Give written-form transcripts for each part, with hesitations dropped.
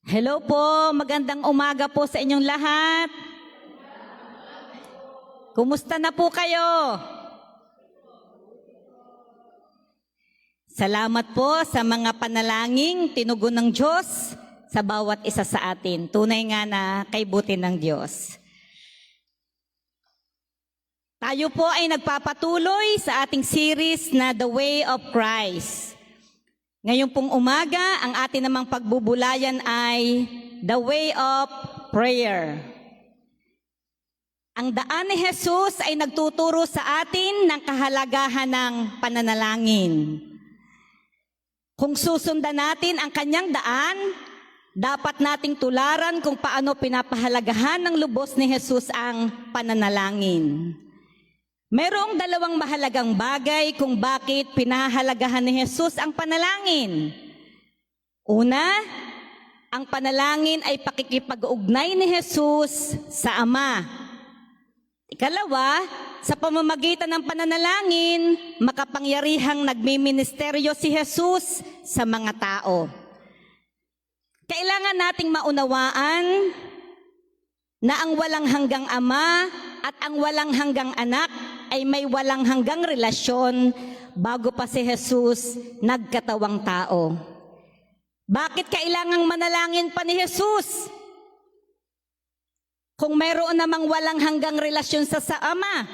Hello po, magandang umaga po sa inyong lahat. Kumusta na po kayo? Salamat po sa mga panalangin tinugon ng Diyos sa bawat isa sa atin. Tunay nga na kaibuti ng Diyos. Tayo po ay nagpapatuloy sa ating series na The Way of Christ. Ngayon pong umaga, ang atin namang pagbubulayan ay The Way of Prayer. Ang daan ni Jesus ay nagtuturo sa atin ng kahalagahan ng pananalangin. Kung susundan natin ang kanyang daan, dapat nating tularan kung paano pinapahalagahan ng lubos ni Jesus ang pananalangin. Mayroong dalawang mahalagang bagay kung bakit pinahalagahan ni Jesus ang panalangin. Una, ang panalangin ay pakikipag-ugnay ni Jesus sa Ama. Ikalawa, sa pamamagitan ng pananalangin, makapangyarihang nagmiministeryo si Jesus sa mga tao. Kailangan nating maunawaan na ang walang hanggang Ama at ang walang hanggang Anak ay may walang hanggang relasyon bago pa si Jesus nagkatawang tao. Bakit kailangang manalangin pa ni Jesus? Kung mayroon namang walang hanggang relasyon sa Ama.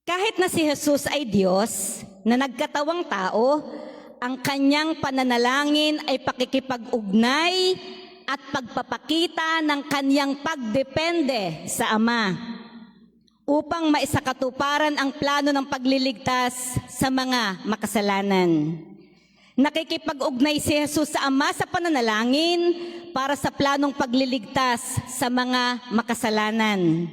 Kahit na si Jesus ay Diyos na nagkatawang tao, ang kanyang pananalangin ay pakikipag-ugnay at pagpapakita ng kanyang pagdepende sa Ama upang maisakatuparan ang plano ng pagliligtas sa mga makasalanan. Nakikipag-ugnay si Jesus sa Ama sa pananalangin para sa planong pagliligtas sa mga makasalanan.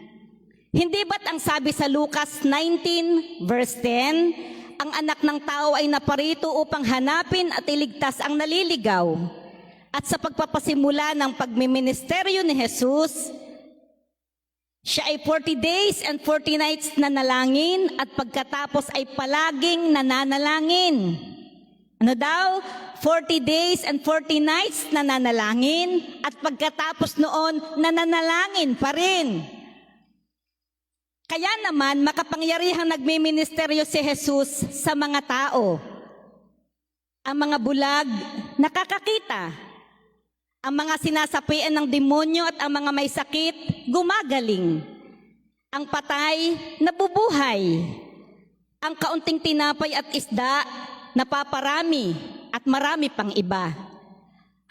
Hindi ba't ang sabi sa Lucas 19 verse 10, ang anak ng tao ay naparito upang hanapin at iligtas ang naliligaw? At sa pagpapasimula ng pagmiministeryo ni Jesus, siya ay 40 days and 40 nights na nalangin at pagkatapos ay palaging nananalangin. Ano daw? 40 days and 40 nights na nanalangin at pagkatapos noon nananalangin pa rin. Kaya naman makapangyarihang nagmiministeryo si Jesus sa mga tao. Ang mga bulag nakakakita. Ang mga sinasapian ng demonyo at ang mga may sakit, gumagaling. Ang patay, nabubuhay. Ang kaunting tinapay at isda, napaparami at marami pang iba.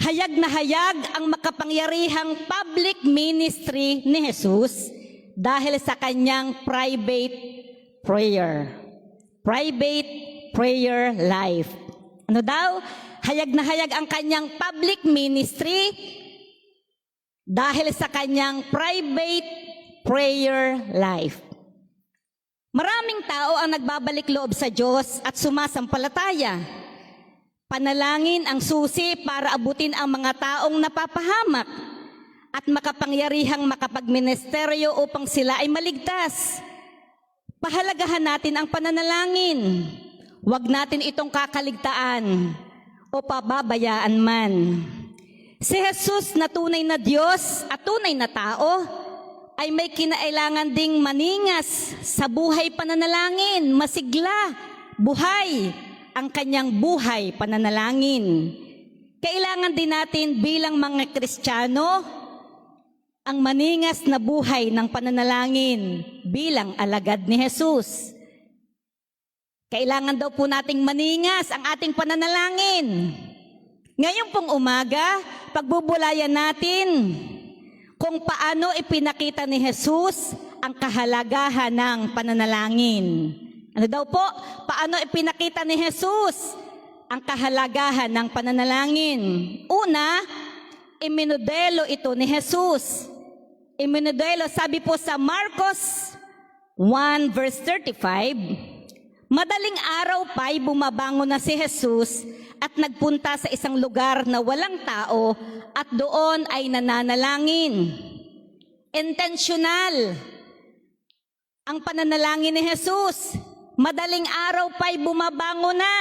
Hayag na hayag ang makapangyarihang public ministry ni Jesus dahil sa kanyang private prayer. Private prayer life. Ano daw? Hayag na hayag ang kanyang public ministry dahil sa kanyang private prayer life. Maraming tao ang nagbabalik loob sa Diyos at sumasampalataya. Panalangin ang susi para abutin ang mga taong napapahamak at makapangyarihang makapagministeryo upang sila ay maligtas. Pahalagahan natin ang pananalangin. Huwag natin itong kakaligtaan o pababayaan man. Si Jesus na tunay na Diyos at tunay na tao ay may kinailangan ding maningas sa buhay pananalangin, masigla, buhay, ang kanyang buhay pananalangin. Kailangan din natin bilang mga Kristiyano ang maningas na buhay ng pananalangin bilang alagad ni Jesus. Kailangan daw po nating maningas ang ating pananalangin. Ngayon pong umaga, pagbubulayan natin kung paano ipinakita ni Jesus ang kahalagahan ng pananalangin. Ano daw po? Paano ipinakita ni Jesus ang kahalagahan ng pananalangin? Una, iminodelo ito ni Jesus. Iminodelo, sabi po sa Marcos 1 verse 35, madaling araw pa'y bumabangon na si Jesus at nagpunta sa isang lugar na walang tao at doon ay nananalangin. Intentional ang pananalangin ni Jesus. Madaling araw pa'y bumabangon na.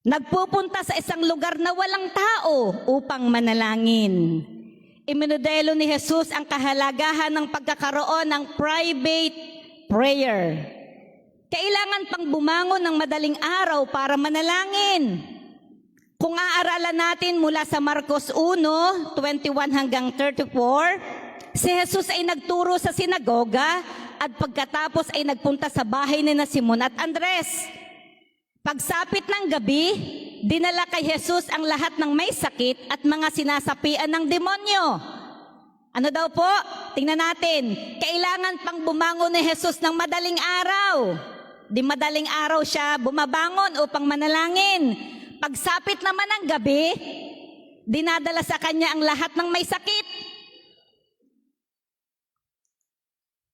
Nagpupunta sa isang lugar na walang tao upang manalangin. Iminodelo ni Jesus ang kahalagahan ng pagkakaroon ng private prayer. Kailangan pang bumangon ng madaling araw para manalangin. Kung aaralan natin mula sa Marcos 1:21 hanggang 34, si Jesus ay nagturo sa sinagoga at pagkatapos ay nagpunta sa bahay ni Simon at Andres. Pagsapit ng gabi, dinala kay Jesus ang lahat ng may sakit at mga sinasapian ng demonyo. Ano daw po? Tingnan natin. Kailangan pang bumangon ni Jesus ng madaling araw. Di madaling araw siya bumabangon upang manalangin. Pagsapit naman ng gabi, dinadala sa kanya ang lahat ng may sakit.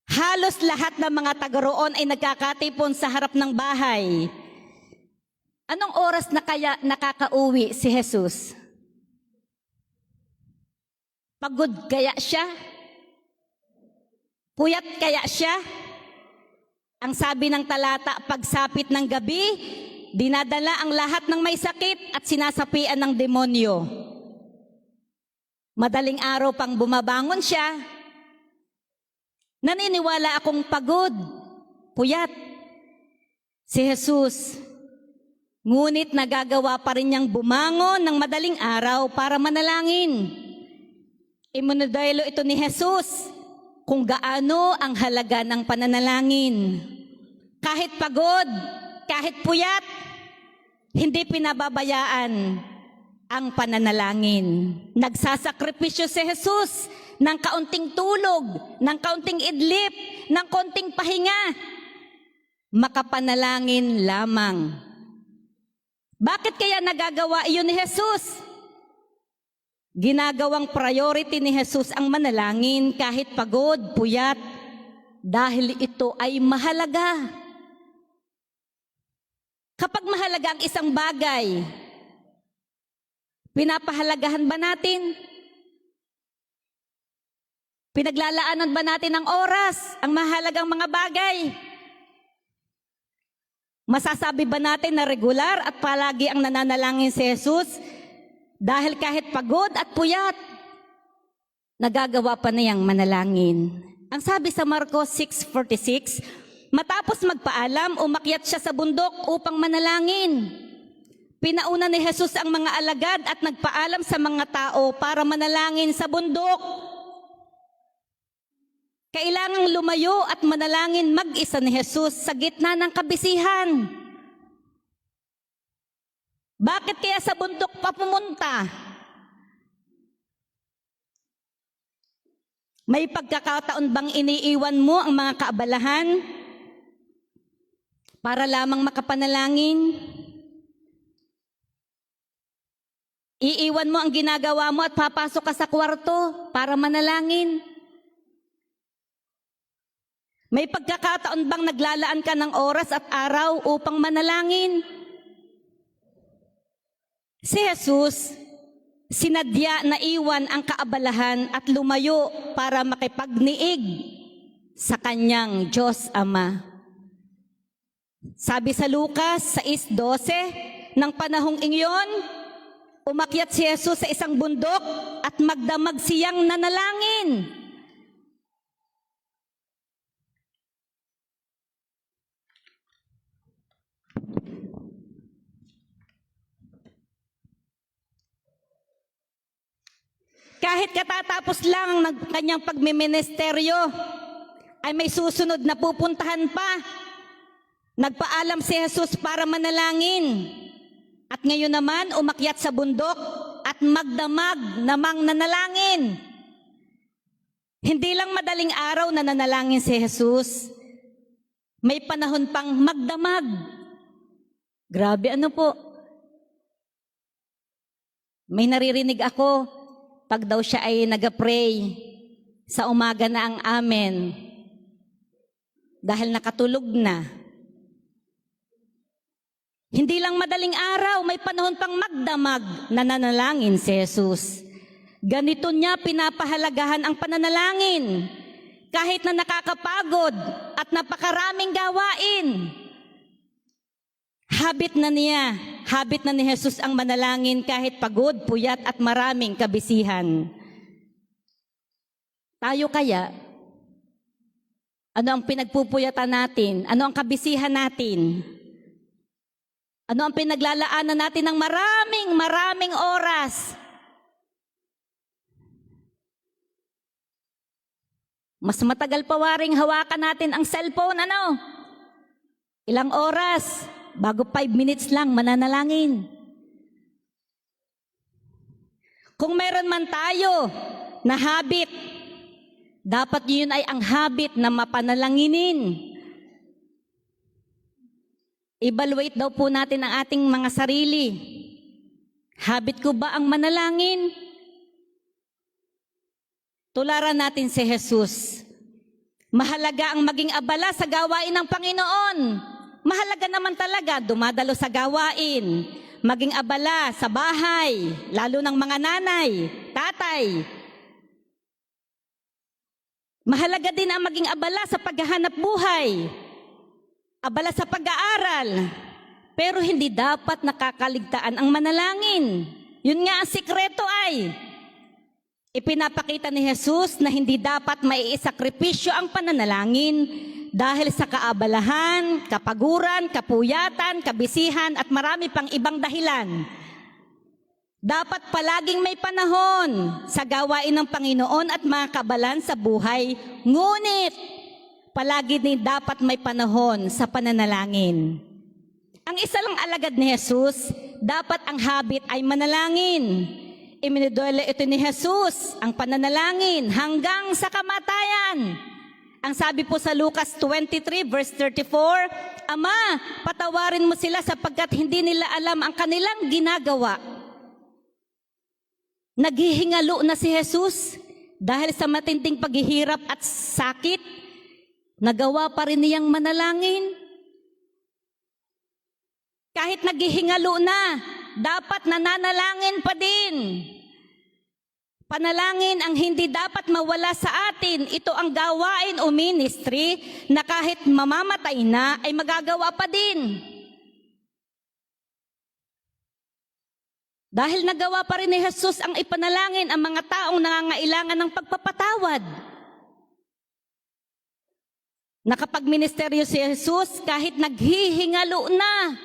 Halos lahat ng mga taga-roon ay nagkakatipon sa harap ng bahay. Anong oras na kaya nakakauwi si Jesus? Pagod kaya siya? Puyat kaya siya? Ang sabi ng talata, pagsapit ng gabi, dinadala ang lahat ng may sakit at sinasapian ng demonyo. Madaling araw pang bumabangon siya. Naniniwala akong pagod, puyat. Si Jesus, ngunit nagagawa pa rin niyang bumangon ng madaling araw para manalangin. Iminodelo ito ni Jesus kung gaano ang halaga ng pananalangin. Kahit pagod, kahit puyat, hindi pinababayaan ang pananalangin. Nagsasakripisyo si Jesus ng kaunting tulog, ng kaunting idlip, ng kaunting pahinga. Makapanalangin lamang. Bakit kaya nagagawa iyon ni Jesus? Ginagawang priority ni Jesus ang manalangin kahit pagod, puyat, dahil ito ay mahalaga. Kapag mahalaga ang isang bagay, pinapahalagahan ba natin? Pinaglalaanan ba natin ng oras ang mahalagang mga bagay? Masasabi ba natin na regular at palagi ang nananalangin si Jesus? Dahil kahit pagod at puyat, nagagawa pa niyang manalangin. Ang sabi sa Marcos 6:46, matapos magpaalam, umakyat siya sa bundok upang manalangin. Pinauna ni Jesus ang mga alagad at nagpaalam sa mga tao para manalangin sa bundok. Kailangang lumayo at manalangin mag-isa ni Jesus sa gitna ng kabisihan. Bakit kaya sa bundok pa pumunta? May pagkakataon bang iniiwan mo ang mga kaabalahan para lamang makapanalangin? Iiwan mo ang ginagawa mo at papasok ka sa kwarto para manalangin? May pagkakataon bang naglalaan ka ng oras at araw upang manalangin? Si Jesus, sinadya na iwan ang kaabalahan at lumayo para makipagniig sa kanyang Diyos Ama. Sabi sa Lucas 6:12, ng panahong iyon, umakyat si Jesus sa isang bundok at magdamag siyang nanalangin. Kahit katatapos lang ng kanyang pagmiministeryo, ay may susunod na pupuntahan pa. Nagpaalam si Jesus para manalangin. At ngayon naman, umakyat sa bundok at magdamag namang nanalangin. Hindi lang madaling araw na nanalangin si Jesus. May panahon pang magdamag. Grabe, ano po? May naririnig ako. Pag daw siya ay nag-pray, sa umaga na ang amen, dahil nakatulog na. Hindi lang madaling araw, may panahon pang magdamag na nanalangin si Jesus. Ganito niya pinapahalagahan ang pananalangin, kahit na nakakapagod at napakaraming gawain. Habit na niya, habit na ni Jesus ang manalangin kahit pagod, puyat at maraming kabisihan. Tayo kaya, ano ang pinagpupuyatan natin? Ano ang kabisihan natin? Ano ang pinaglalaanan natin ng maraming oras? Mas matagal pa waring hawakan natin ang cellphone, ano? Ilang oras? Bago 5 minutes lang mananalangin. Kung meron man tayo na habit, dapat yun ay ang habit na mapanalanginin. Evaluate daw po natin ang ating mga sarili. Habit ko ba ang manalangin? Tularan natin si Jesus. Mahalaga ang maging abala sa gawain ng Panginoon. Mahalaga naman talaga dumadalo sa gawain. Maging abala sa bahay, lalo ng mga nanay, tatay. Mahalaga din ang maging abala sa paghahanap buhay. Abala sa pag-aaral. Pero hindi dapat nakakaligtaan ang manalangin. Yun nga ang sikreto ay, ipinapakita ni Jesus na hindi dapat maiisakripisyo ang pananalangin dahil sa kaabalahan, kapaguran, kapuyatan, kabisihan at marami pang ibang dahilan. Dapat palaging may panahon sa gawain ng Panginoon at mga kabalan sa buhay, ngunit palagi din dapat may panahon sa pananalangin. Ang isa lang alagad ni Jesus, dapat ang habit ay manalangin. Iminudole ito ni Jesus, ang pananalangin hanggang sa kamatayan. Ang sabi po sa Lucas 23 verse 34, Ama, patawarin mo sila sapagkat hindi nila alam ang kanilang ginagawa. Naghihingalo na si Jesus dahil sa matinding paghihirap at sakit, nagawa pa rin niyang manalangin. Kahit naghihingalo na, dapat nananalangin pa din. Panalangin ang hindi dapat mawala sa atin. Ito ang gawain o ministry na kahit mamamatay na ay magagawa pa din. Dahil nagawa pa rin ni Jesus ang ipanalangin ang mga taong nangangailangan ng pagpapatawad. Nakapagministeryo si Jesus kahit naghihingalo na.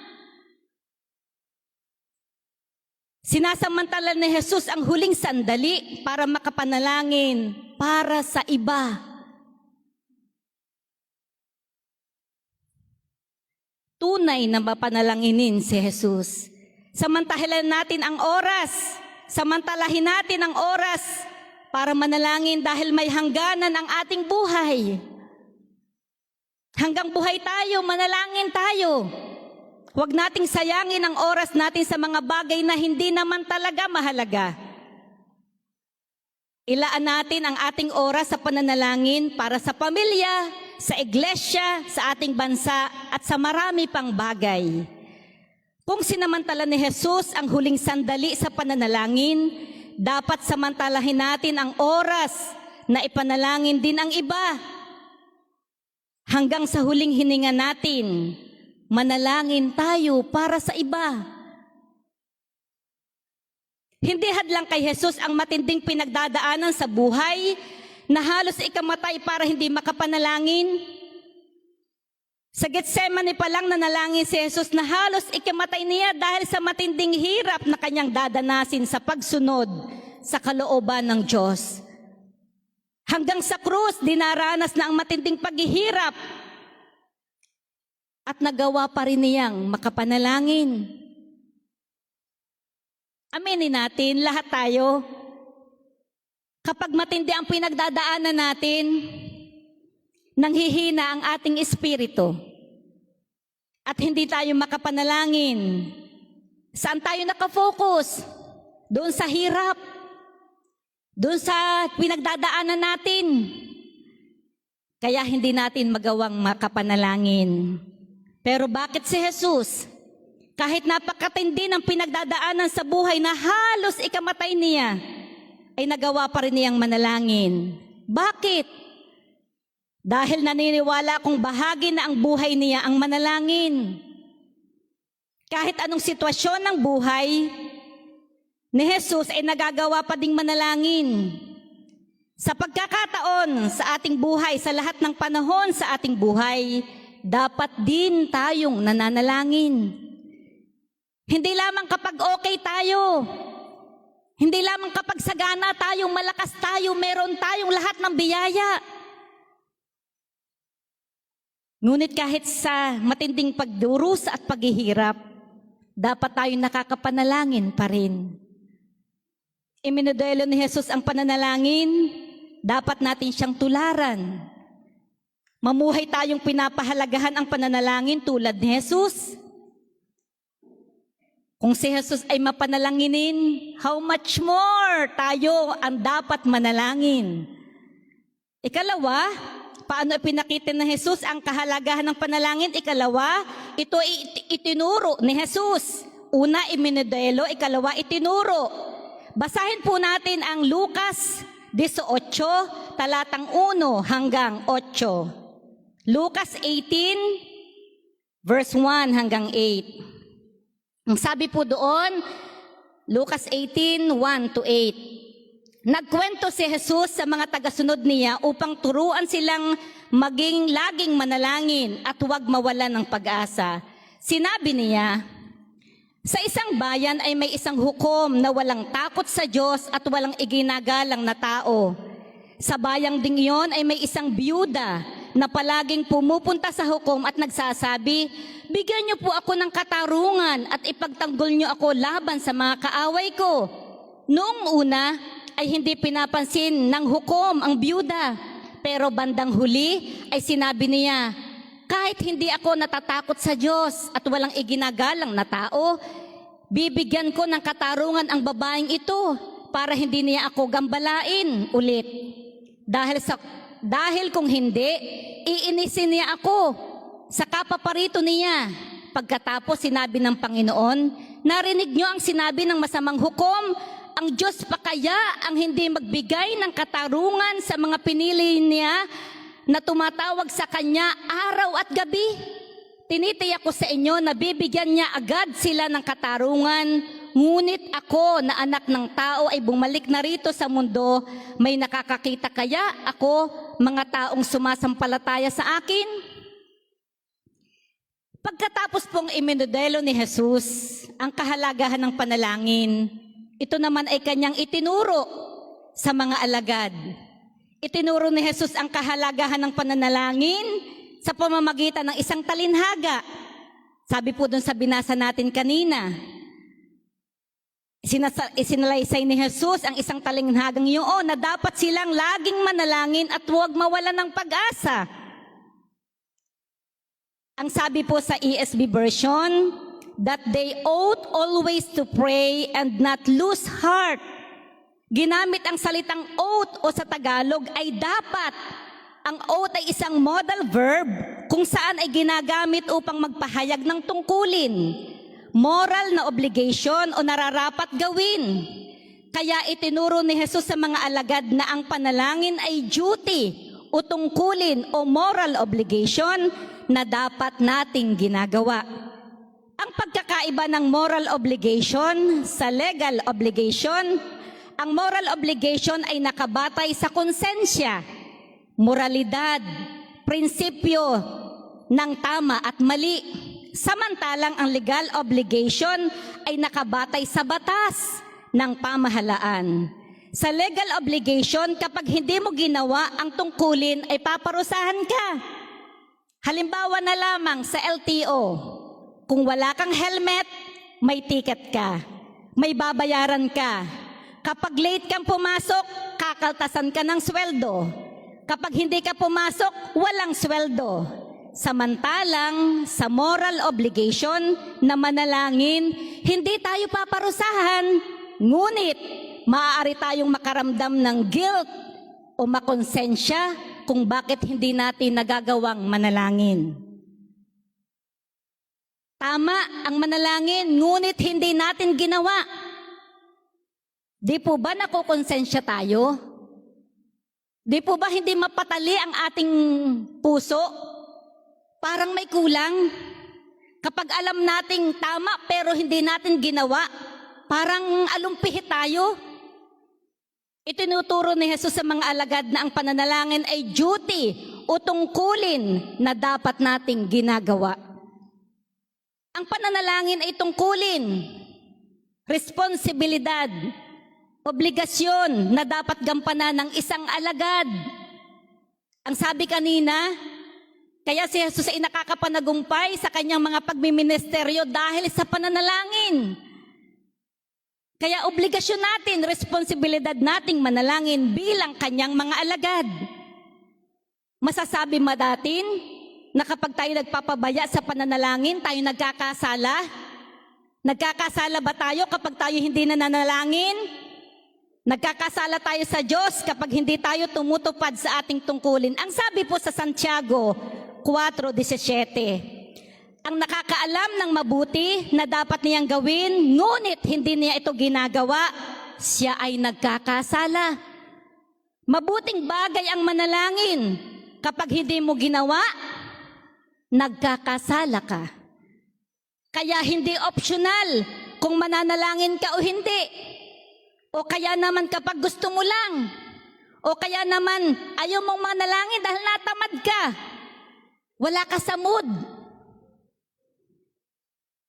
Sinasamantala ni Jesus ang huling sandali para makapanalangin para sa iba. Tunay na mapanalanginin si Jesus. Samantalahin natin ang oras. Samantalahin natin ang oras para manalangin dahil may hangganan ang ating buhay. Hanggang buhay tayo, manalangin tayo. Huwag nating sayangin ang oras natin sa mga bagay na hindi naman talaga mahalaga. Ilaan natin ang ating oras sa pananalangin para sa pamilya, sa iglesia, sa ating bansa, at sa marami pang bagay. Kung sinamantala ni Jesus ang huling sandali sa pananalangin, dapat samantalahin natin ang oras na ipanalangin din ang iba. Hanggang sa huling hininga natin, manalangin tayo para sa iba. Hindi hadlang kay Jesus ang matinding pinagdadaanan sa buhay na halos ikamatay para hindi makapanalangin. Sa Getsemani pa lang nanalangin si Jesus na halos ikamatay niya dahil sa matinding hirap na kanyang dadanasin sa pagsunod sa kalooban ng Diyos. Hanggang sa krus, dinaranas na ang matinding paghihirap at nagawa pa rin niyang makapanalangin. Aminin natin, lahat tayo, kapag matindi ang pinagdadaanan natin, nanghihina ang ating espiritu at hindi tayo makapanalangin. Saan tayo nakafocus? Doon sa hirap, doon sa pinagdadaanan natin. Kaya hindi natin magawang makapanalangin. Pero bakit si Jesus, kahit napakatindi ng pinagdadaanan sa buhay na halos ikamatay niya, ay nagawa pa rin niyang manalangin? Bakit? Dahil naniniwala kong bahagi na ang buhay niya ang manalangin. kahit anong sitwasyon ng buhay, ni Jesus ay nagagawa pa ding manalangin. Sa pagkakataon sa ating buhay, sa lahat ng panahon sa ating buhay, dapat din tayong nananalangin. Hindi lamang kapag okay tayo, hindi lamang kapag sagana tayo, malakas tayo, meron tayong lahat ng biyaya. Ngunit kahit sa matinding pagdurusa at paghihirap, dapat tayong nakakapanalangin pa rin. Iminodelo ni Jesus ang pananalangin, dapat natin siyang tularan. Mamuhay tayong pinapahalagahan ang pananalangin tulad ni Jesus. Kung si Jesus ay mapanalanginin, how much more tayo ang dapat manalangin? Ikalawa, paano ipinakita ng Jesus ang kahalagahan ng panalangin? Ikalawa, ito itinuro ni Jesus. Una, iminodelo. Ikalawa, itinuro. Basahin po natin ang Lucas 18, talatang 1 hanggang 8. Lucas 18, verse 1 hanggang 8. Ang sabi po doon, Lucas 18, 1 to 8. Nagkwento si Jesus sa mga tagasunod niya upang turuan silang maging laging manalangin at huwag mawalan ng pag-asa. Sinabi niya, sa isang bayan ay may isang hukom na walang takot sa Diyos at walang iginagalang na tao. Sa bayang ding iyon ay may isang biyuda na palaging pumupunta sa hukom at nagsasabi, bigyan niyo po ako ng katarungan at ipagtanggol niyo ako laban sa mga kaaway ko. Noong una ay hindi pinapansin ng hukom ang biyuda, pero bandang huli ay sinabi niya, kahit hindi ako natatakot sa Diyos at walang iginagalang na tao, bibigyan ko ng katarungan ang babaeng ito para hindi niya ako gambalain ulit. Dahil kung hindi, iinisin niya ako sa kapaparito niya. Pagkatapos sinabi ng Panginoon, narinig niyo ang sinabi ng masamang hukom, ang Diyos pa kaya ang hindi magbigay ng katarungan sa mga pinili niya na tumatawag sa Kanya araw at gabi? Tinitiyak ko sa inyo na bibigyan niya agad sila ng katarungan, ngunit ako na anak ng tao ay bumalik na rito sa mundo, may nakakakita kaya ako, mga taong sumasampalataya sa akin? Pagkatapos pong iminodelo ni Jesus ang kahalagahan ng panalangin, ito naman ay kanyang itinuro sa mga alagad. Itinuro ni Jesus ang kahalagahan ng pananalangin sa pamamagitan ng isang talinhaga. Sabi po dun sa binasa natin kanina, isinalaysay ni Jesus ang isang talinhagang iyon na dapat silang laging manalangin at huwag mawalan ng pag-asa. Ang sabi po sa ESV version, that they ought always to pray and not lose heart. Ginamit ang salitang ought o sa Tagalog ay dapat. Ang ought ay isang modal verb kung saan ay ginagamit upang magpahayag ng tungkulin, moral na obligation o nararapat gawin. Kaya itinuro ni Jesus sa mga alagad na ang panalangin ay duty o tungkulin o moral obligation na dapat nating ginagawa. Ang pagkakaiba ng moral obligation sa legal obligation, ang moral obligation ay nakabatay sa konsensya, moralidad, prinsipyo ng tama at mali. Samantalang ang legal obligation ay nakabatay sa batas ng pamahalaan. Sa legal obligation, kapag hindi mo ginawa ang tungkulin ay paparusahan ka. Halimbawa na lamang sa LTO, kung wala kang helmet, may ticket ka, may babayaran ka. Kapag late kang pumasok, kakaltasan ka ng sweldo. Kapag hindi ka pumasok, walang sweldo. Samantalang sa moral obligation na manalangin, hindi tayo paparusahan, ngunit maaari tayong makaramdam ng guilt o makonsensya kung bakit hindi natin nagagawang manalangin. Tama ang manalangin, ngunit hindi natin ginawa. Di po ba nakukonsensya tayo? Di po ba hindi mapatali ang ating puso? Parang may kulang. Kapag alam nating tama pero hindi natin ginawa, parang alumpihi tayo. Itinuturo ni Jesus sa mga alagad na ang pananalangin ay duty o tungkulin na dapat nating ginagawa. Ang pananalangin ay tungkulin, responsibilidad, obligasyon na dapat gampanan ng isang alagad. Ang sabi kanina, kaya si Jesus ay nakakapanagumpay sa kanyang mga pagmiministeryo dahil sa pananalangin. Kaya obligasyon natin, responsibilidad nating manalangin bilang kanyang mga alagad. Masasabi ba natin na kapag tayo nagpapabaya sa pananalangin, tayo nagkakasala? Nagkakasala ba tayo kapag tayo hindi nananalangin? Nagkakasala tayo sa Diyos kapag hindi tayo tumutupad sa ating tungkulin. Ang sabi po sa Santiago 4:17, ang nakakaalam ng mabuti na dapat niyang gawin, ngunit hindi niya ito ginagawa, siya ay nagkakasala. Mabuting bagay ang manalangin. Kapag hindi mo ginawa, nagkakasala ka. Kaya hindi optional kung mananalangin ka o hindi. O kaya naman kapag gusto mo lang. O kaya naman ayaw mong manalangin dahil natamad ka. Wala ka sa mood.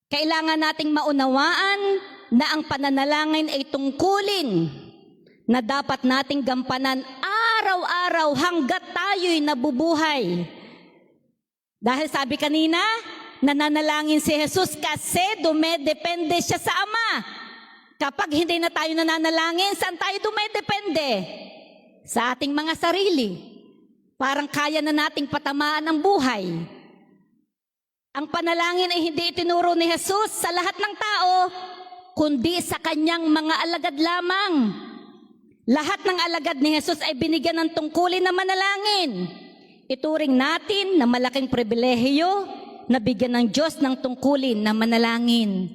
Kailangan nating maunawaan na ang pananalangin ay tungkulin na dapat nating gampanan araw-araw hanggat tayo'y nabubuhay. Dahil sabi kanina, nananalangin si Jesus kasi dumedepende siya sa Ama. Kapag hindi na tayo nananalangin, saan tayo dumedepende? Sa ating mga sarili. Parang kaya na nating patamaan ang buhay. Ang panalangin ay hindi itinuro ni Jesus sa lahat ng tao, kundi sa kanyang mga alagad lamang. Lahat ng alagad ni Jesus ay binigyan ng tungkulin na manalangin. Ituring natin na malaking pribilehiyo na bigyan ng Diyos ng tungkulin na manalangin.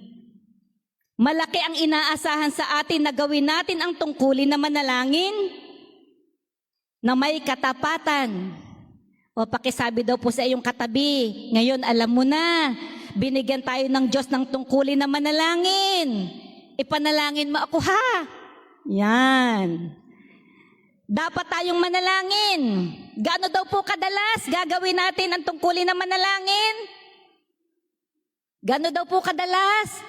Malaki ang inaasahan sa atin na gawin natin ang tungkulin na manalangin na may katapatan. O pakisabi daw po sa iyong katabi, ngayon alam mo na, binigyan tayo ng Diyos ng tungkulin na manalangin. Ipanalangin mo ako ha. Yan. Dapat tayong manalangin. Gaano daw po kadalas gagawin natin ang tungkulin na manalangin? Gaano daw po kadalas?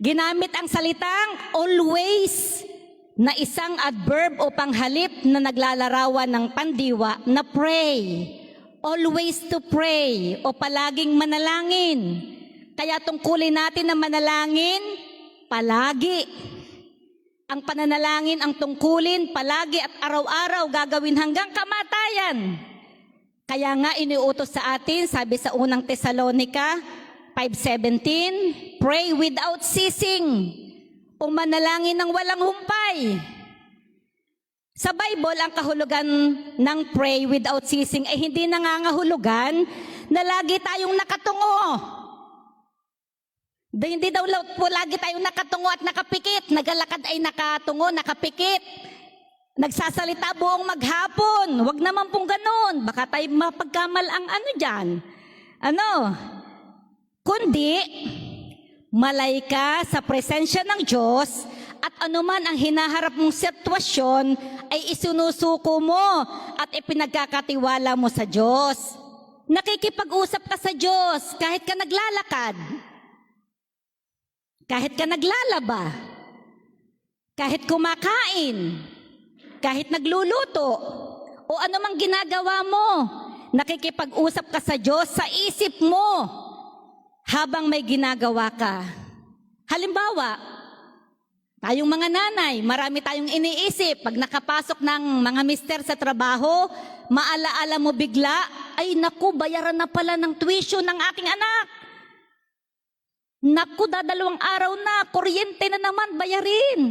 Ginamit ang salitang always na isang adverb o panghalip na naglalarawan ng pandiwa na pray. Always to pray o palaging manalangin. Kaya tungkulin natin na manalangin palagi. Ang pananalangin ang tungkulin palagi at araw-araw gagawin hanggang kamatayan. Kaya nga iniutos sa atin, sabi sa unang Tesalonica 5:17, pray without ceasing. O manalangin ng walang humpay. Sa Bible, ang kahulugan ng pray without ceasing ay hindi nangangahulugan na lagi tayong nakatungo. Hindi daw po lagi tayong nakatungo at nakapikit. Nagalakad ay nakatungo, nakapikit. Nagsasalita buong maghapon. Huwag naman pong ganun. Baka tayo mapagkamal ang dyan. Kundi, malay ka sa presensya ng Diyos at anuman ang hinaharap mong sitwasyon ay isinusuko mo at ipinagkakatiwala mo sa Diyos. Nakikipag-usap ka sa Diyos kahit ka naglalakad, kahit ka naglalaba, kahit kumakain, kahit nagluluto, o anumang ginagawa mo, nakikipag-usap ka sa Diyos sa isip mo habang may ginagawa ka. Halimbawa, tayong mga nanay, marami tayong iniisip. Pag nakapasok ng mga mister sa trabaho, maalaala mo bigla, ay naku, bayaran na pala ng tuition ng aking anak. Naku, dadalawang araw na, kuryente na naman, bayarin.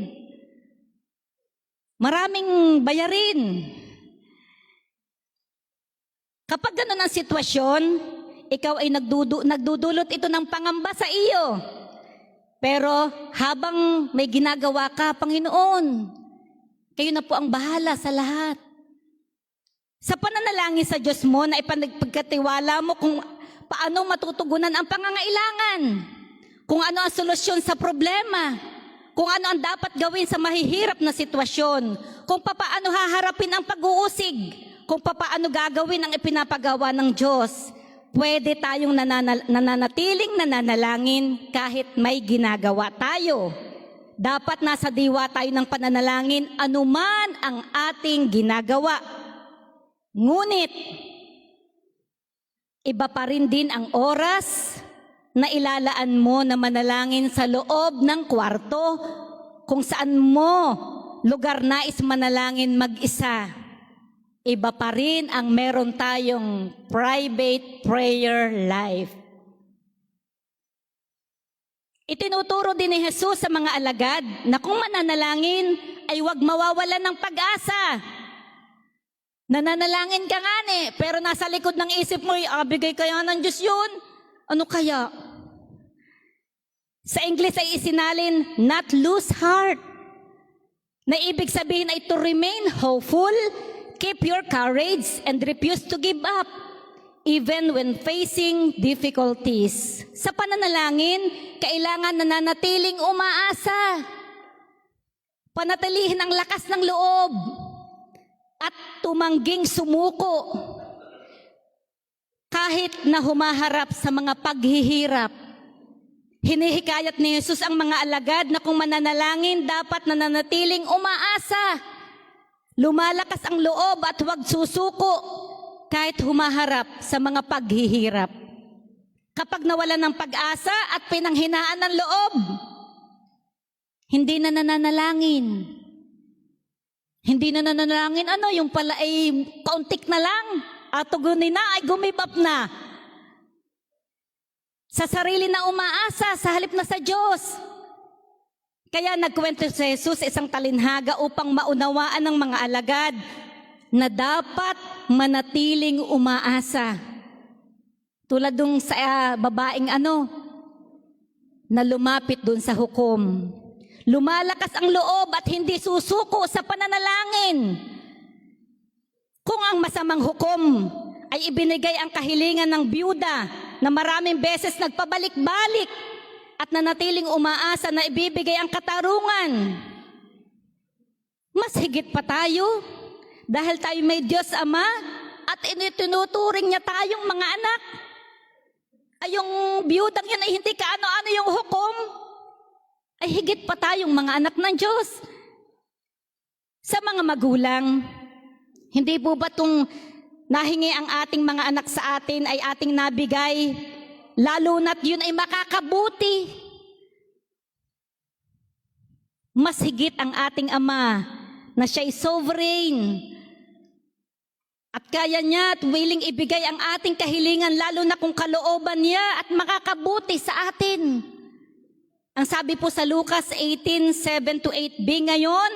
Maraming bayarin. Kapag ganun ang sitwasyon, ikaw ay nagdudulot ito ng pangamba sa iyo. Pero habang may ginagawa ka, Panginoon, kayo na po ang bahala sa lahat. Sa pananalangin sa Diyos mo na ipagkatiwala mo kung paano matutugunan ang pangangailangan, kung ano ang solusyon sa problema, kung ano ang dapat gawin sa mahihirap na sitwasyon, kung paano haharapin ang pag-uusig, kung paano gagawin ang ipinapagawa ng Diyos. Pwede tayong nananatiling nananalangin kahit may ginagawa tayo. Dapat nasa diwa tayo ng pananalangin anuman ang ating ginagawa. Ngunit, iba pa rin din ang oras na ilalaan mo na manalangin sa loob ng kwarto kung saan mo lugar nais manalangin mag-isa. Iba pa rin ang meron tayong private prayer life. Itinuturo din ni Jesus sa mga alagad na kung mananalangin ay huwag mawawalan ng pag-asa. Nananalangin ka nga pero nasa likod ng isip mo, bigay kaya ng Diyos yun? Ano kaya? Sa English ay isinalin, not lose heart. Na ibig sabihin ay to remain hopeful, keep your courage, and refuse to give up, even when facing difficulties. Sa pananalangin, kailangan nananatiling umaasa. Panatilihin ang lakas ng loob at tumangging sumuko kahit na humaharap sa mga paghihirap. Hinihikayat ni Jesus ang mga alagad na kung mananalangin, dapat nananatiling umaasa. Lumalakas ang loob at huwag susuko kahit humaharap sa mga paghihirap. Kapag nawalan ng pag-asa at pinanghinaan ng loob, hindi na nananalangin. Hindi na nananalangin, yung pala ay kauntik na lang. At tugunin na ay gumibap na. Sa sarili na umaasa, sa halip na sa Diyos. Kaya nagkwento si Jesus isang talinhaga upang maunawaan ng mga alagad na dapat manatiling umaasa. Tulad dun sa babaeng na lumapit dun sa hukom. Lumalakas ang loob at hindi susuko sa pananalangin. Kung ang masamang hukom ay ibinigay ang kahilingan ng byuda na maraming beses nagpabalik-balik at nanatiling umaasa na ibibigay ang katarungan, mas higit pa tayo dahil tayo may Diyos Ama at itinuturing niya tayong mga anak. Ay yung byudang yun ay hindi kaano-ano yung hukom, ay higit pa tayong mga anak ng Diyos. Sa mga magulang, hindi po ba itong nahingi ang ating mga anak sa atin ay ating nabigay, lalo na't yun ay makakabuti? Mas higit ang ating Ama na siya'y sovereign at kaya niya at willing ibigay ang ating kahilingan, lalo na kung kalooban niya at makakabuti sa atin. Ang sabi po sa Lucas 18:7-8b, ngayon,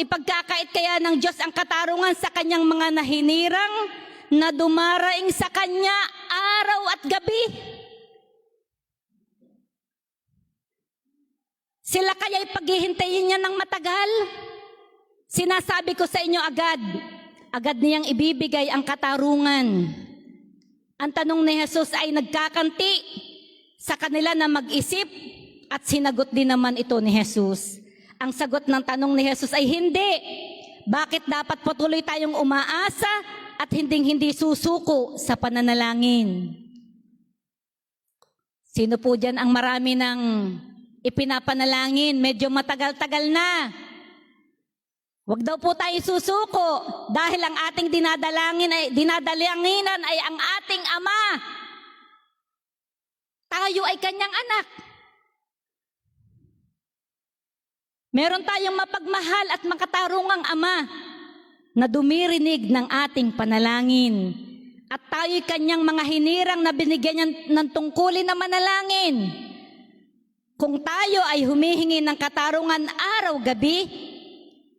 ipagkakait kaya ng Diyos ang katarungan sa kanyang mga nahinirang na dumaraing sa kanya araw at gabi. Sila kaya'y paghihintayin niya ng matagal? Sinasabi ko sa inyo agad niyang ibibigay ang katarungan. Ang tanong ni Jesus ay nagkakanti sa kanila na mag-isip at sinagot din naman ito ni Jesus. Ang sagot ng tanong ni Jesus ay hindi. Bakit dapat patuloy tayong umaasa at hindi susuko sa pananalangin? Sino po dyan ang marami ng ipinapanalangin? Medyo matagal-tagal na. Huwag daw po tayo susuko dahil ang ating dinadalanginan ay ang ating Ama. Tayo ay kanyang anak. Meron tayong mapagmahal at makatarungang Ama na dumirinig ng ating panalangin. At tayo'y kanyang mga hinirang na binigyan niya ng tungkulin na manalangin. Kung tayo ay humihingi ng katarungan araw-gabi,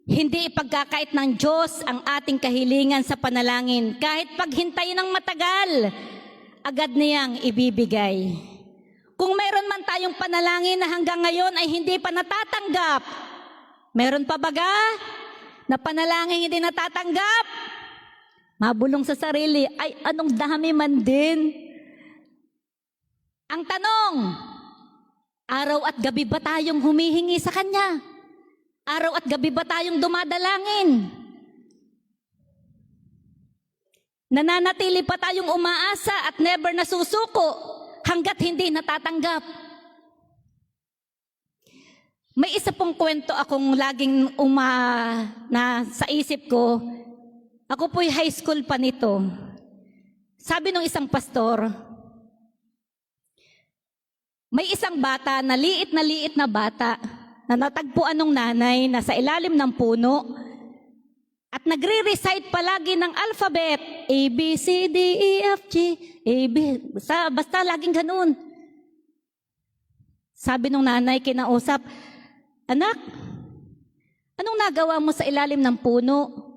hindi ipagkakait ng Diyos ang ating kahilingan sa panalangin. Kahit paghintay ng matagal, agad niyang ibibigay. Kung mayroon man tayong panalangin na hanggang ngayon ay hindi pa natatanggap, meron pa baga na panalangin hindi natatanggap? Mabulong sa sarili, ay anong dami man din. Ang tanong, araw at gabi ba tayong humihingi sa Kanya? Araw at gabi ba tayong dumadalangin? Nananatili pa tayong umaasa at never nasusuko hanggat hindi natatanggap? May isa pong kwento akong laging na sa isip ko. Ako po'y high school pa nito. Sabi nung isang pastor, may isang bata, na liit na bata, na natagpuan ng nanay na sa ilalim ng puno at nagre-recite palagi ng alphabet, A, B, C, D, E, F, G, A, B, basta laging ganun. Sabi nung nanay, kinausap, anak, anong nagawa mo sa ilalim ng puno?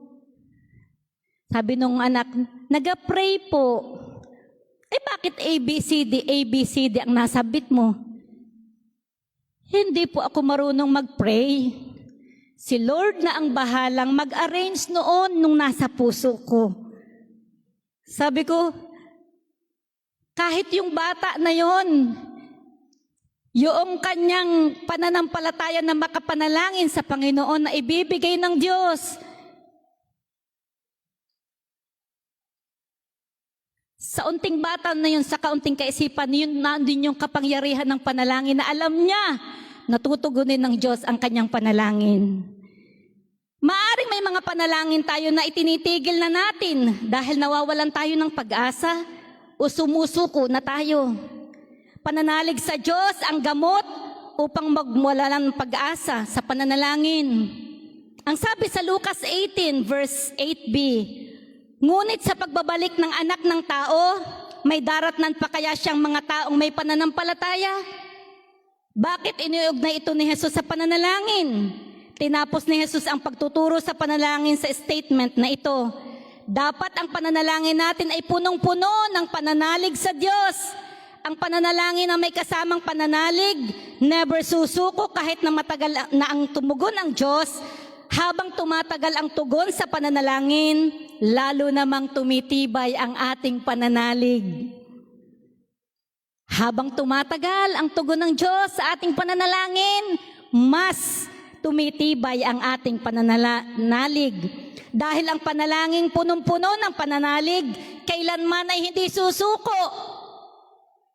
Sabi nung anak, nag-pray po. Eh bakit ABCD ang nasabit mo? Hindi po ako marunong mag-pray. Si Lord na ang bahalang mag-arrange noon nung nasa puso ko. Sabi ko, kahit yung bata na yon, yung kanyang pananampalataya na makapanalangin sa Panginoon na ibibigay ng Diyos, sa unting bata na yun, sa kaunting kaisipan, yun nandun yung kapangyarihan ng panalangin na alam niya na tutugunin ng Diyos ang kanyang panalangin. Maaring may mga panalangin tayo na itinitigil na natin dahil nawawalan tayo ng pag-asa o sumusuko na tayo. Pananalig sa Diyos ang gamot upang magmula ng pag-asa sa pananalangin. Ang sabi sa Lucas 18 verse 8b, ngunit sa pagbabalik ng anak ng tao, may daratnan pa kaya siyang mga taong may pananampalataya? Bakit iniugnay ito ni Jesus sa pananalangin? Tinapos ni Jesus ang pagtuturo sa panalangin sa statement na ito. Dapat ang pananalangin natin ay punong-puno ng pananalig sa Diyos. Ang pananalangin na may kasamang pananalig, never susuko kahit na matagal na ang tumugon ng Diyos. Habang tumatagal ang tugon sa pananalangin, lalo namang tumitibay ang ating pananalig. Habang tumatagal ang tugon ng Diyos sa ating pananalangin, mas tumitibay ang ating pananalig. Dahil ang panalangin punong-puno ng pananalig, kailanman ay hindi susuko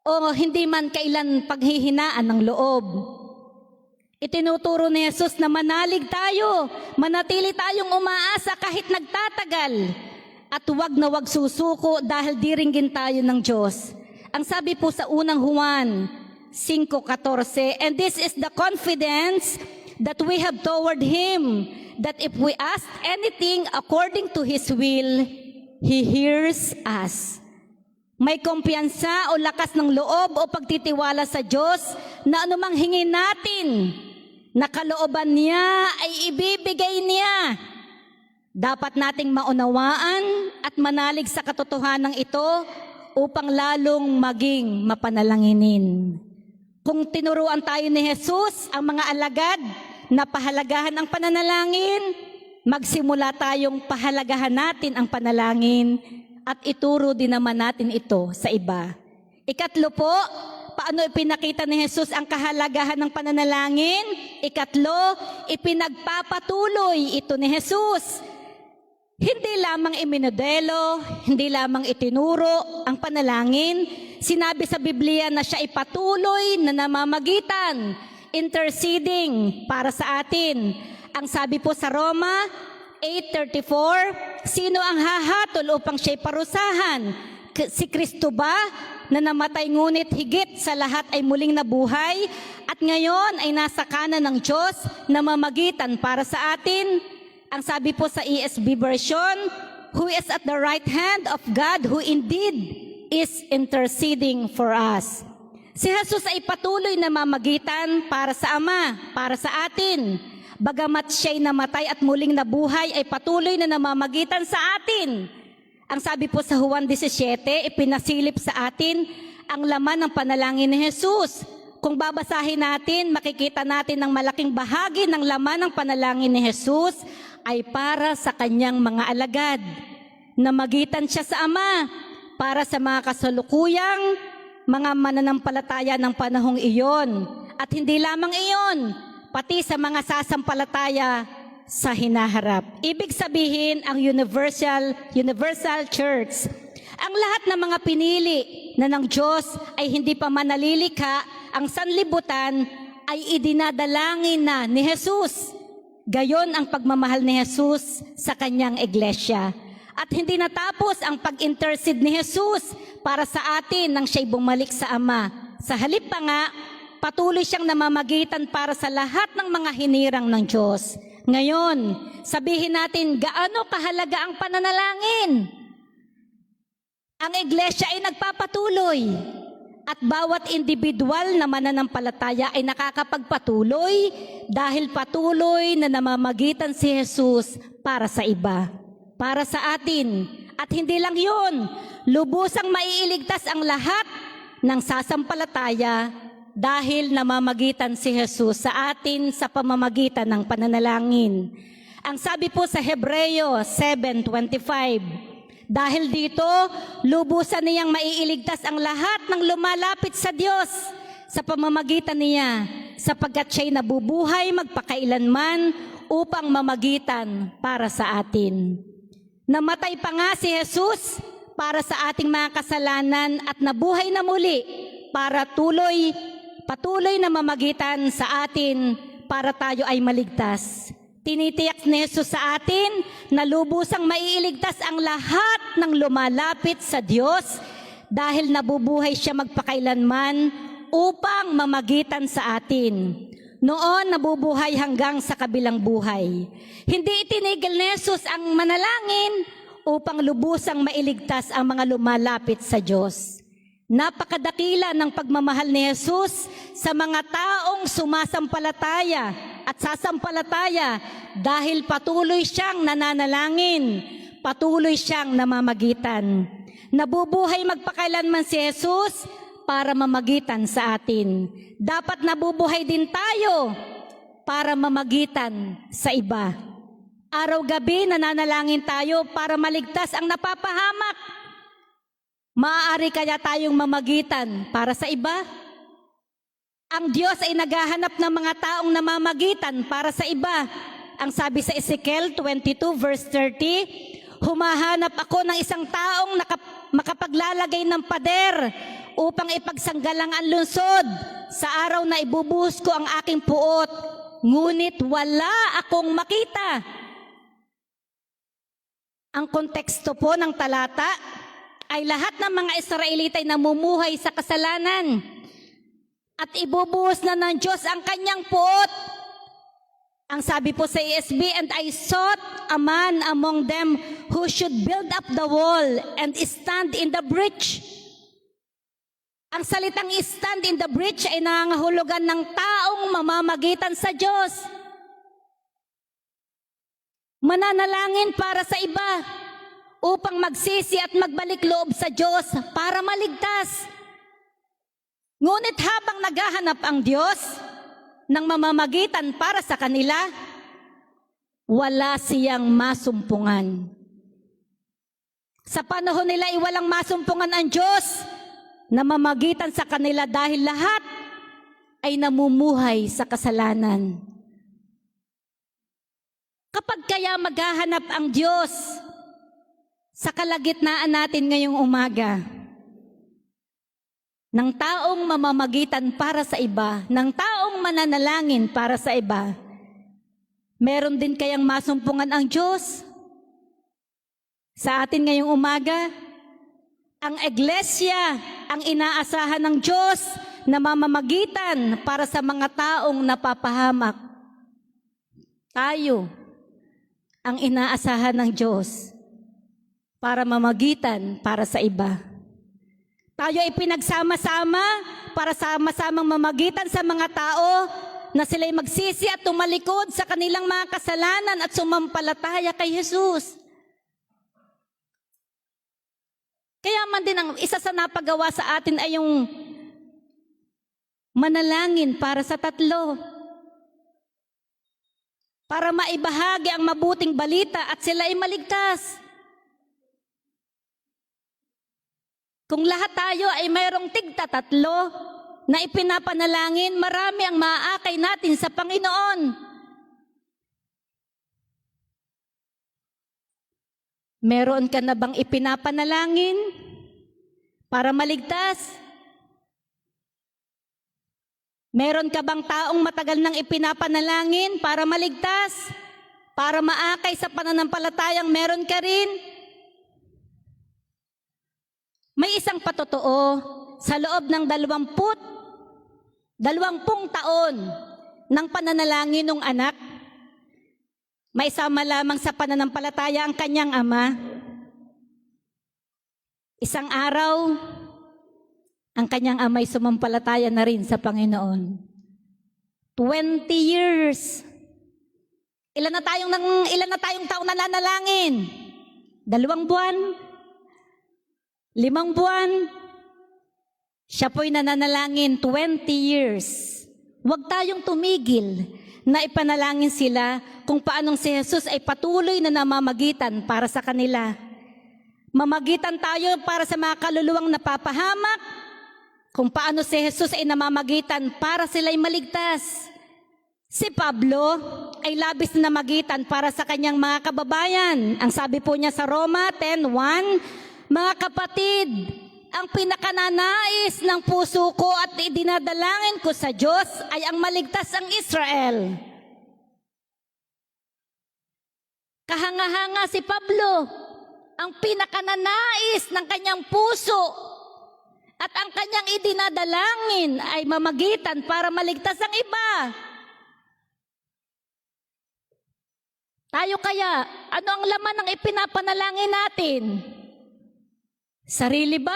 o hindi man kailan paghihinaan ng loob. Itinuturo ni Jesus na manalig tayo, manatili tayong umaasa kahit nagtatagal, at huwag na huwag susuko dahil diringgin tayo ng Diyos. Ang sabi po sa unang Juan 5:14, and this is the confidence that we have toward Him, that if we ask anything according to His will, He hears us. May kumpiyansa o lakas ng loob o pagtitiwala sa Diyos na anumang hingin natin, na kalooban niya ay ibibigay niya. Dapat nating maunawaan at manalig sa katotohanan ito upang lalong maging mapanalanginin. Kung tinuruan tayo ni Jesus ang mga alagad na pahalagahan ang pananalangin, magsimula tayong pahalagahan natin ang panalangin at ituro din naman natin ito sa iba. Ikatlo po, paano ipinakita ni Jesus ang kahalagahan ng pananalangin? Ikatlo, ipinagpapatuloy ito ni Jesus. Hindi lamang iminodelo, hindi lamang itinuro ang panalangin. Sinabi sa Biblia na siya ipatuloy na namamagitan, interceding para sa atin. Ang sabi po sa Roma 8:34, sino ang hahatol upang siya'y parusahan? Si Kristo ba na namatay ngunit higit sa lahat ay muling nabuhay at ngayon ay nasa kanan ng Diyos na mamagitan para sa atin? Ang sabi po sa ESV version, who is at the right hand of God, who indeed is interceding for us. Si Jesus ay patuloy na mamagitan para sa Ama, para sa atin. Bagamat siya'y namatay at muling nabuhay, ay patuloy na namamagitan sa atin. Ang sabi po sa Juan 17, ipinasilip sa atin ang laman ng panalangin ni Jesus. Kung babasahin natin, makikita natin ang malaking bahagi ng laman ng panalangin ni Jesus ay para sa kanyang mga alagad. Namagitan siya sa Ama para sa mga kasalukuyang mga mananampalataya ng panahong iyon. At hindi lamang iyon, pati sa mga sasampalataya sa hinaharap. Ibig sabihin, ang universal church, ang lahat ng mga pinili na ng Diyos ay hindi pa manalilikha, ang sanlibutan ay idinadalangin na ni Jesus. Gayon ang pagmamahal ni Jesus sa kanyang iglesia. At hindi natapos ang pag-intercede ni Jesus para sa atin nang siya'y bumalik sa Ama. Sa halip pa nga, patuloy siyang namamagitan para sa lahat ng mga hinirang ng Diyos. Ngayon, sabihin natin, gaano kahalaga ang pananalangin? Ang iglesia ay nagpapatuloy at bawat individual na mananampalataya ay nakakapagpatuloy dahil patuloy na namamagitan si Jesus para sa iba, para sa atin. At hindi lang yun, lubusang maiiligtas ang lahat ng sasampalataya dahil namamagitan si Jesus sa atin sa pamamagitan ng pananalangin. Ang sabi po sa Hebreo 7:25, dahil dito, lubusan niyang maiiligtas ang lahat ng lumalapit sa Diyos sa pamamagitan niya, sapagkat siya'y nabubuhay magpakailanman upang mamagitan para sa atin. Namatay pa nga si Jesus para sa ating mga kasalanan at nabuhay na muli para patuloy na mamagitan sa atin para tayo ay maligtas. Tinitiyak ni Jesus sa atin na lubusang maiiligtas ang lahat ng lumalapit sa Diyos dahil nabubuhay siya magpakailanman upang mamagitan sa atin. Noon nabubuhay hanggang sa kabilang buhay. Hindi itinigil ni Jesus ang manalangin upang lubusang mailigtas ang mga lumalapit sa Diyos. Napakadakila ng pagmamahal ni Jesus sa mga taong sumasampalataya at sasampalataya dahil patuloy siyang nananalangin, patuloy siyang namamagitan. Nabubuhay magpakailanman si Jesus para mamagitan sa atin. Dapat nabubuhay din tayo para mamagitan sa iba. Araw-gabi nananalangin tayo para maligtas ang napapahamak. Maaari kaya tayong mamagitan para sa iba? Ang Diyos ay naghahanap ng mga taong namamagitan para sa iba. Ang sabi sa Ezekiel 22 verse 30, humahanap ako ng isang taong makapaglalagay ng pader upang ipagsanggalang ang lungsod sa araw na ibubuhos ko ang aking puot. Ngunit wala akong makita. Ang konteksto po ng talata ay lahat ng mga Israelita ay namumuhay sa kasalanan at ibubuhos na ng Diyos ang kanyang puot. Ang sabi po sa ESV, and I sought a man among them who should build up the wall and stand in the breach. Ang salitang stand in the breach ay nangangahulugan ng taong mamamagitan sa Diyos. Mananalangin para sa iba upang magsisi at magbalik loob sa Diyos para maligtas. Ngunit habang naghahanap ang Diyos ng mamamagitan para sa kanila, wala siyang masumpungan. Sa panahon nila ay walang masumpungan ang Diyos na mamagitan sa kanila dahil lahat ay namumuhay sa kasalanan. Kapag kaya maghahanap ang Diyos sa kalagitnaan natin ngayong umaga, ng taong mamamagitan para sa iba, ng taong mananalangin para sa iba, meron din kayang masumpungan ang Diyos? Sa atin ngayong umaga, ang iglesia ang inaasahan ng Diyos na mamamagitan para sa mga taong napapahamak. Tayo ang inaasahan ng Diyos para mamagitan para sa iba. Tayo ay pinagsama-sama para sama-samang mamagitan sa mga tao na sila'y magsisi at tumalikod sa kanilang mga kasalanan at sumampalataya kay Jesus. Kaya man din ang isa sa napagawa sa atin ay yung manalangin para sa tatlo. Para maibahagi ang mabuting balita at sila ay maligtas. Kung lahat tayo ay mayroong tigta-tatlo na ipinapanalangin, marami ang maaakay natin sa Panginoon. Meron ka na bang ipinapanalangin para maligtas? Meron ka bang taong matagal nang ipinapanalangin para maligtas? Para maakay sa pananampalatayang meron ka rin? May isang patotoo sa loob ng 20 taon ng pananalangin ng anak. May isama lamang sa pananampalataya ang kanyang ama. Isang araw, ang kanyang ama'y sumampalataya na rin sa Panginoon. 20 years. Ilan na tayong taong nananalangin? 2 buwan? 5 buwan? Siya po'y nananalangin 20 years. Huwag tayong tumigil na ipanalangin sila kung paanong si Jesus ay patuloy na namamagitan para sa kanila. Mamagitan tayo para sa mga kaluluwang napapahamak, kung paano si Jesus ay namamagitan para sila'y maligtas. Si Pablo ay labis na namagitan para sa kanyang mga kababayan. Ang sabi po niya sa Roma 10:1, mga kapatid, ang pinakananais ng puso ko at idinadalangin ko sa Diyos ay ang maligtas ang Israel. Kahanga-hanga si Pablo, ang pinakananais ng kanyang puso at ang kanyang idinadalangin ay mamagitan para maligtas ang iba. Tayo kaya, ano ang laman ng ipinapanalangin natin? Sarili ba?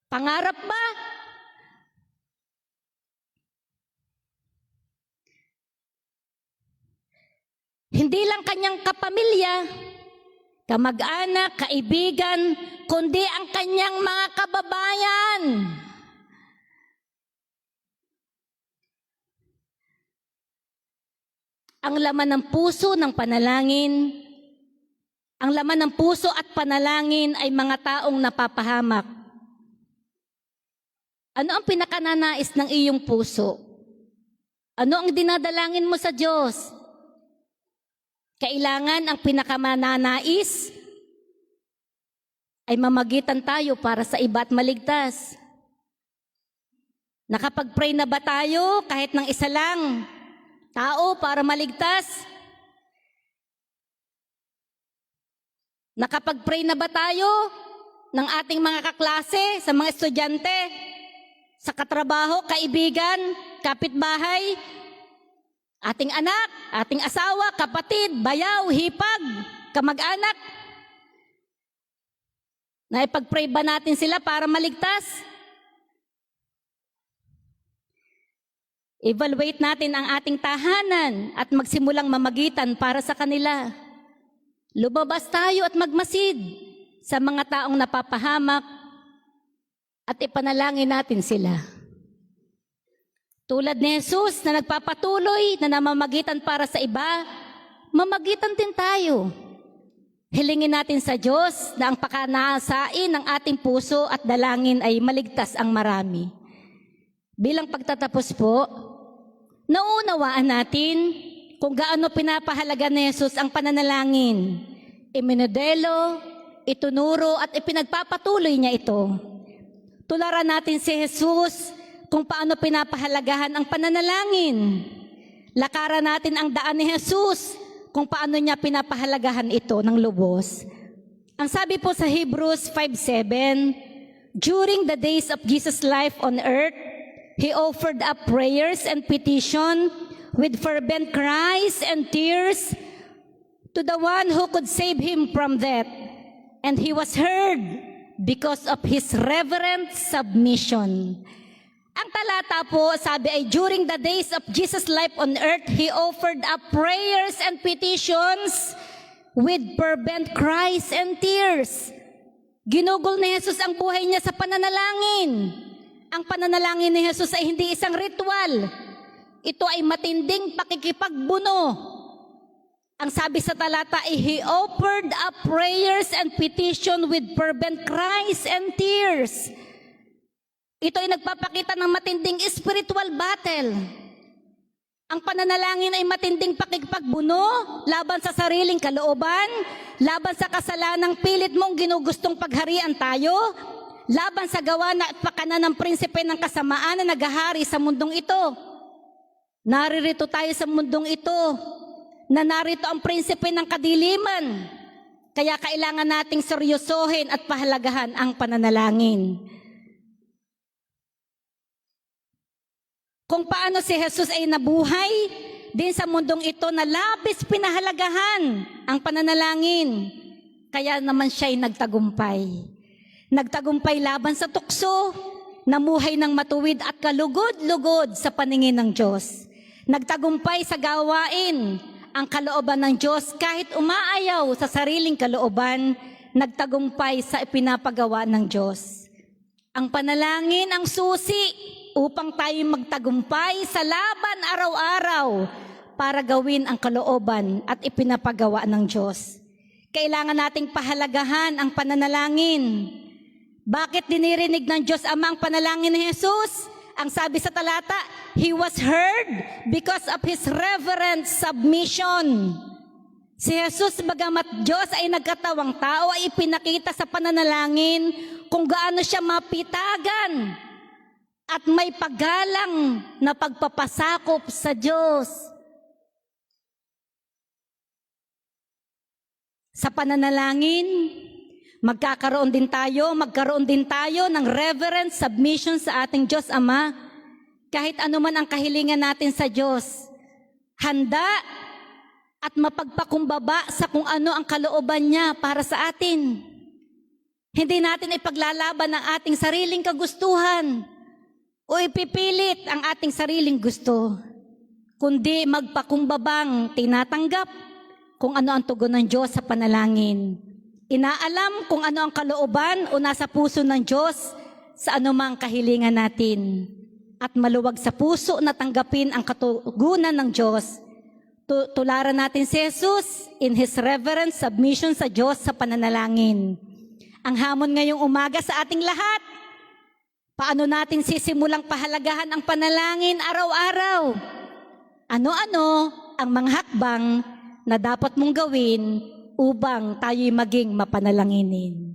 Pangarap ba? Hindi lang kanyang kapamilya, kamag-anak, kaibigan, kundi ang kanyang mga kababayan. Ang laman ng puso ng panalangin, ang laman ng puso at panalangin ay mga taong napapahamak. Ano ang pinakananais ng iyong puso? Ano ang dinadalangin mo sa Diyos? Kailangan ang pinakamananais ay mamagitan tayo para sa iba at maligtas. Nakapag-pray na ba tayo kahit ng isa lang tao para maligtas? Nakapag-pray na ba tayo ng ating mga kaklase, sa mga estudyante, sa katrabaho, kaibigan, kapitbahay, ating anak, ating asawa, kapatid, bayaw, hipag, kamag-anak? Naipag-pray ba natin sila para maligtas? Evaluate natin ang ating tahanan at magsimulang mamagitan para sa kanila. Lumabas tayo at magmasid sa mga taong napapahamak at ipanalangin natin sila. Tulad ni Jesus na nagpapatuloy na namamagitan para sa iba, mamagitan din tayo. Hilingin natin sa Diyos na ang pakanasain ng ating puso at dalangin ay maligtas ang marami. Bilang pagtatapos po, nauunawaan natin kung gaano pinapahalaga ni Jesus ang pananalangin. Iminodelo, itunuro at ipinagpapatuloy niya ito. Tularan natin si Jesus kung paano pinapahalagahan ang pananalangin. Lakaran natin ang daan ni Jesus kung paano niya pinapahalagahan ito ng lubos. Ang sabi po sa Hebrews 5:7, during the days of Jesus' life on earth, He offered up prayers and petition with fervent cries and tears to the one who could save him from death. And he was heard because of his reverent submission. Ang talata po, sabi ay, during the days of Jesus' life on earth, He offered up prayers and petitions with fervent cries and tears. Ginugol ni Jesus ang buhay niya sa pananalangin. Ang pananalangin ni Jesus ay hindi isang ritual. Ito ay matinding pakikipagbuno. Ang sabi sa talata ay, He offered up prayers and petition with fervent cries and tears. Ito ay nagpapakita ng matinding spiritual battle. Ang pananalangin ay matinding pakikipagbuno laban sa sariling kalooban, laban sa kasalanang pilit mong ginugustong pagharian tayo, laban sa gawa na at pakana ng prinsipe ng kasamaan na naghahari sa mundong ito. Naririto tayo sa mundong ito, na narito ang prinsipe ng kadiliman. Kaya kailangan nating seryosohin at pahalagahan ang pananalangin. Kung paano si Jesus ay nabuhay din sa mundong ito na labis pinahalagahan ang pananalangin. Kaya naman siya ay nagtagumpay. Nagtagumpay laban sa tukso, namuhay ng matuwid at kalugod-lugod sa paningin ng Diyos. Nagtagumpay sa gawain ang kalooban ng Diyos kahit umaayaw sa sariling kalooban, nagtagumpay sa ipinapagawa ng Diyos. Ang panalangin ang susi upang tayo magtagumpay sa laban araw-araw para gawin ang kalooban at ipinapagawa ng Diyos. Kailangan nating pahalagahan ang pananalangin. Bakit dinirinig ng Diyos Ama ang panalangin ni Jesus? Ang sabi sa talata, He was heard because of His reverent submission. Si Jesus, bagamat Diyos ay nagkatawang tao, ay ipinakita sa pananalangin kung gaano siya mapitagan at may paggalang na pagpapasakop sa Diyos. Sa pananalangin, magkaroon din tayo ng reverent submission sa ating Diyos Ama. Kahit anuman ang kahilingan natin sa Diyos, handa at mapagpakumbaba sa kung ano ang kalooban niya para sa atin. Hindi natin ipaglalaban ang ating sariling kagustuhan o ipipilit ang ating sariling gusto, kundi magpakumbabang tinatanggap kung ano ang tugon ng Diyos sa panalangin. Inaalam kung ano ang kalooban o nasa puso ng Diyos sa anumang kahilingan natin. At maluwag sa puso na tanggapin ang katugunan ng Diyos. Tularan natin si Jesus in His reverent submission sa Diyos sa pananalangin. Ang hamon ngayong umaga sa ating lahat, paano natin sisimulang pahalagahan ang panalangin araw-araw? Ano-ano ang mga hakbang na dapat mong gawin upang tayo'y maging mapanalanginin?